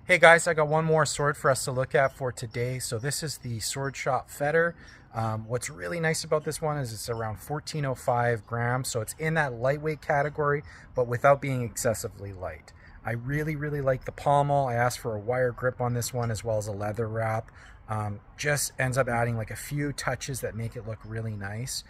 Hey guys, I got one more sword for us to look at for today. So this is the Swordshop.ca Feder. What's really nice about this one is it's around 1405 grams. So it's in that lightweight category, but without being excessively light. I really like the pommel. I asked for a wire grip on this one as well as a leather wrap. Just ends up adding like a few touches that make it look really nice.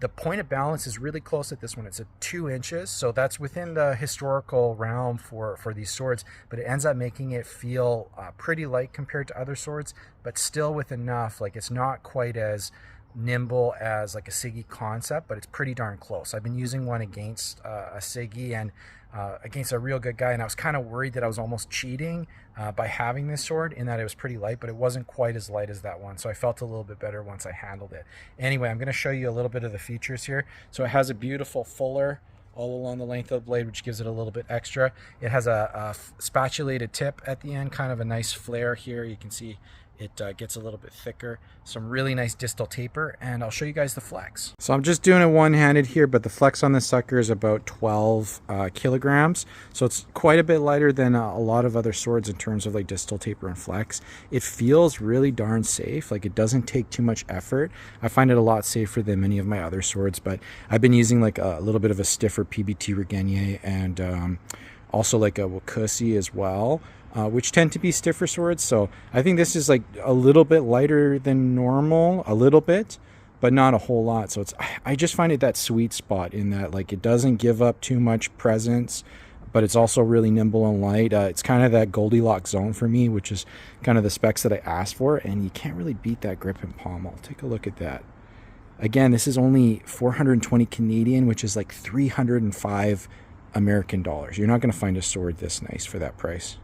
The point of balance is really close at this one. It's at 2 inches, so that's within the historical realm for these swords, but it ends up making it feel pretty light compared to other swords, but still with enough. Like, it's not quite as nimble as like a Siggy concept, but it's pretty darn close. I've been using one against a Siggy and against a real good guy, and I was kind of worried that I was almost cheating by having this sword in that it was pretty light, but it wasn't quite as light as that one, so I felt a little bit better once I handled it. Anyway, I'm going to show you a little bit of the features here. So it has a beautiful fuller all along the length of the blade, which gives it a little bit extra. It has a spatulated tip at the end, kind of a nice flare here. You can see it gets a little bit thicker. Some really nice distal taper, and I'll show you guys the flex. So I'm just doing it one-handed here, but the flex on this sucker is about 12 kilograms. So it's quite a bit lighter than a lot of other swords in terms of like distal taper and flex. It feels really darn safe. Like, it doesn't take too much effort. I find it a lot safer than many of my other swords, but I've been using like a little bit of a stiffer PBT Regenier and also like a Wakusi as well, which tend to be stiffer swords. So I think this is like a little bit lighter than normal, a little bit, but not a whole lot. So I just find it that sweet spot in that, like, it doesn't give up too much presence, but it's also really nimble and light. It's kind of that Goldilocks zone for me, which is kind of the specs that I asked for, and you can't really beat that grip and pommel. Take a look at that. Again, this is only 420 Canadian, which is like 305 American dollars. You're not going to find a sword this nice for that price.